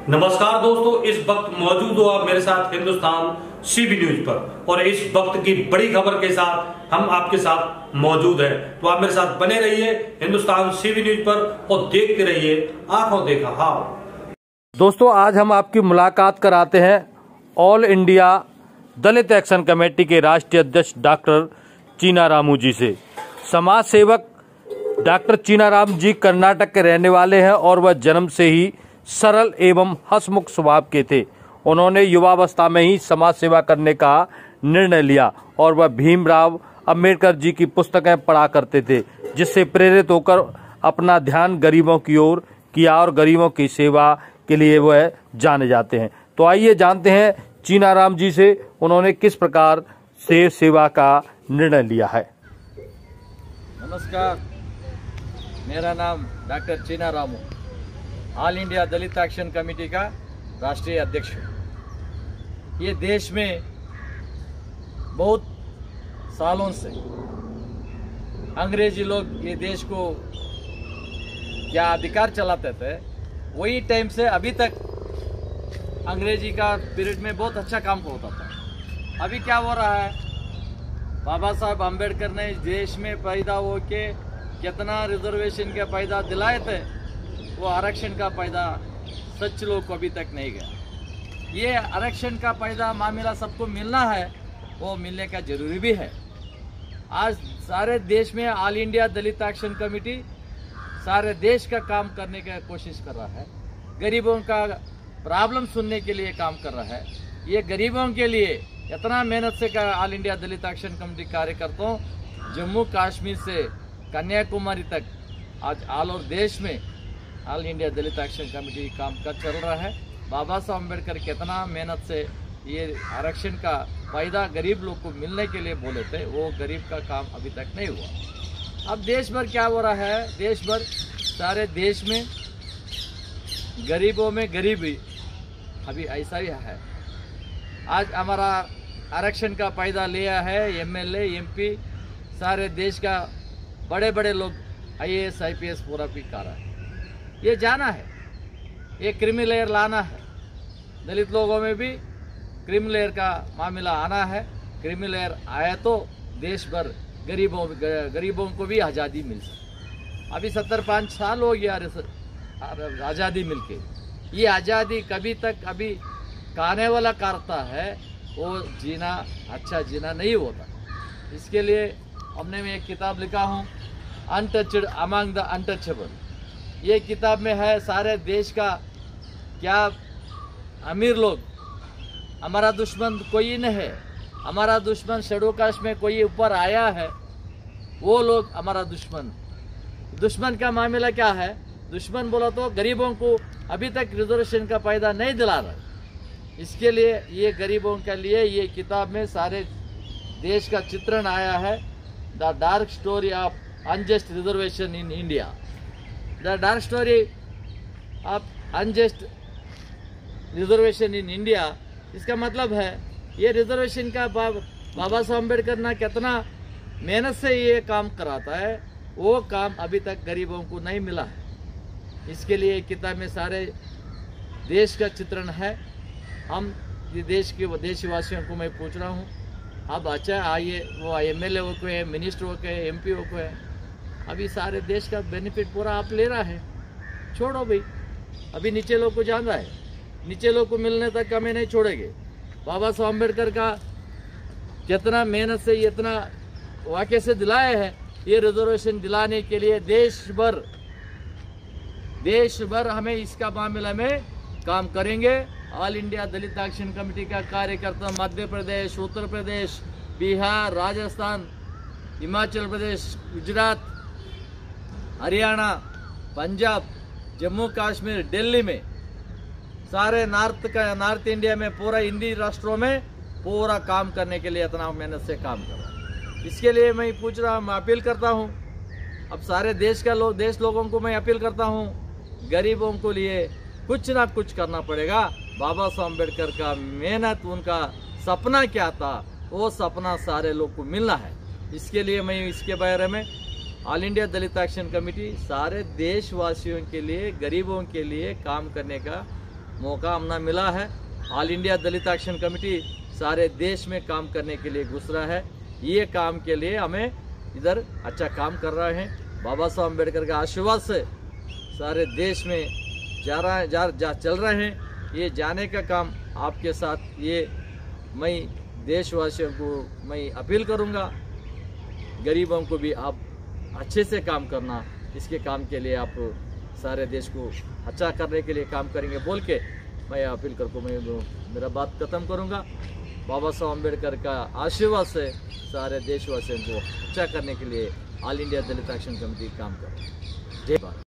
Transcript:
नमस्कार दोस्तों, इस वक्त मौजूद हो आप मेरे साथ हिंदुस्तान सीबी न्यूज पर और इस वक्त की बड़ी खबर के साथ हम आपके साथ मौजूद हैं। तो आप मेरे साथ बने रहिए हिंदुस्तान सीबी न्यूज पर और देखते रहिए आंखों देखा हाल। दोस्तों, आज हम आपकी मुलाकात कराते हैं ऑल इंडिया दलित एक्शन कमेटी के राष्ट्रीय अध्यक्ष डॉक्टर चीनारामू जी से। समाज सेवक डॉक्टर चीनाराम जी कर्नाटक के रहने वाले हैं और वह जन्म से ही सरल एवं हंसमुख स्वभाव के थे। उन्होंने युवावस्था में ही समाज सेवा करने का निर्णय लिया और वह भीमराव अंबेडकर जी की पुस्तकें पढ़ा करते थे, जिससे प्रेरित होकर अपना ध्यान गरीबों की ओर किया और गरीबों की सेवा के लिए वह जाने जाते हैं। तो आइए जानते हैं चीनाराम जी से उन्होंने किस प्रकार से सेवा का निर्णय लिया है। नमस्कार, मेरा नाम डॉक्टर चीनारामू, ऑल इंडिया दलित एक्शन कमेटी का राष्ट्रीय अध्यक्ष हूँ। ये देश में बहुत सालों से अंग्रेजी लोग ये देश को क्या अधिकार चलाते थे, वही टाइम से अभी तक अंग्रेजी का पीरियड में बहुत अच्छा काम होता था। अभी क्या हो रहा है, बाबा साहब अम्बेडकर ने इस देश में पैदा होके कितना रिजर्वेशन के पैदा दिलाए थे, वो आरक्षण का पैदा सच लोग को अभी तक नहीं गया। ये आरक्षण का पैदा मामला सबको मिलना है, वो मिलने का जरूरी भी है। आज सारे देश में ऑल इंडिया दलित एक्शन कमेटी सारे देश का काम करने की कोशिश कर रहा है, गरीबों का प्रॉब्लम सुनने के लिए काम कर रहा है। ये गरीबों के लिए इतना मेहनत से का ऑल इंडिया दलित एक्शन कमेटी कार्यकर्ताओं जम्मू कश्मीर से कन्याकुमारी तक आज ऑल ओवर देश में ऑल इंडिया दलित एक्शन कमेटी काम कर चल रहा है। बाबा साहब अम्बेडकर कितना मेहनत से ये आरक्षण का फायदा गरीब लोग को मिलने के लिए बोले थे, वो गरीब का काम अभी तक नहीं हुआ। अब देश भर क्या हो रहा है, देश भर सारे देश में गरीबों में गरीबी अभी ऐसा ही है। आज हमारा आरक्षण का फायदा लिया है एमएलए एमपी सारे देश का बड़े बड़े लोग आईएएस आईपीएस पूरा भी कर रहा है। ये जाना है, ये क्रीमी लेयर लाना है, दलित लोगों में भी क्रीमी लेयर का मामला आना है। क्रीमी लेयर आया तो देश भर गरीबों को भी आज़ादी मिल सकती। अभी 75 साल हो गया आज़ादी मिलके। ये आज़ादी कभी तक अभी खाने वाला करता है, वो जीना अच्छा जीना नहीं होता। इसके लिए हमने मैं एक किताब लिखा हूँ, अनटच्ड अमंग द अनटचेबल। ये किताब में है सारे देश का क्या अमीर लोग, हमारा दुश्मन कोई नहीं है, हमारा दुश्मन शेड्यूल कास्ट में कोई ऊपर आया है, वो लोग हमारा दुश्मन का मामला क्या है। दुश्मन बोला तो गरीबों को अभी तक रिजर्वेशन का फायदा नहीं दिला रहा। इसके लिए ये गरीबों के लिए ये किताब में सारे देश का चित्रण आया है, the dark story of unjust reservation in India. The dark story of unjust reservation in India। इसका मतलब है ये रिजर्वेशन का बाबा साहब अम्बेडकर ने कितना मेहनत से ये काम कराता है, वो काम अभी तक गरीबों को नहीं मिला है। इसके लिए किताब में सारे देश का चित्रण है। हम ये देश के देशवासियों को मैं पूछ रहा हूँ, अब अच्छा आइए, वो एमएलए हो को है, मिनिस्टर हो को है, एमपी हो को है, अभी सारे देश का बेनिफिट पूरा आप ले रहा है। छोड़ो भाई, अभी नीचे लोग को जान रहा है, नीचे लोग को मिलने तक हमें नहीं छोड़ेंगे। बाबा साहब अम्बेडकर का कितना मेहनत से इतना वाक़े से दिलाया है, ये रिजर्वेशन दिलाने के लिए देश भर हमें इसका मामला में काम करेंगे। ऑल इंडिया दलित एक्शन कमेटी का कार्यकर्ता मध्य प्रदेश, उत्तर प्रदेश, बिहार, राजस्थान, हिमाचल प्रदेश, गुजरात, हरियाणा, पंजाब, जम्मू कश्मीर, दिल्ली में सारे नॉर्थ इंडिया में पूरा हिंदी राष्ट्रों में पूरा काम करने के लिए इतना मेहनत से काम कर रहा है। इसके लिए मैं पूछ रहा हूँ, मैं अपील करता हूँ, अब सारे देश लोगों को मैं अपील करता हूँ, गरीबों को लिए कुछ ना कुछ करना पड़ेगा। बाबा साहब अम्बेडकर का मेहनत, उनका सपना क्या था, वो सपना सारे लोग को मिलना है। इसके लिए मैं इसके बारे में ऑल इंडिया दलित एक्शन कमेटी सारे देशवासियों के लिए, गरीबों के लिए काम करने का मौका हमने मिला है। ऑल इंडिया दलित एक्शन कमेटी सारे देश में काम करने के लिए घुस रहा है। ये काम के लिए हमें इधर अच्छा काम कर रहे हैं। बाबा साहब अम्बेडकर के आशीर्वाद से सारे देश में चल रहे हैं। ये जाने का काम आपके साथ ये मैं देशवासियों को मैं अपील करूंगा, गरीबों को भी आप अच्छे से काम करना, इसके काम के लिए आप सारे देश को अच्छा करने के लिए काम करेंगे बोल के मैं अपील करके मैं मेरा बात खत्म करूंगा। बाबा साहब अम्बेडकर का आशीर्वाद से सारे देशवासियों को अच्छा करने के लिए ऑल इंडिया दलित एक्शन कमेटी काम कर रही है। जय भारत।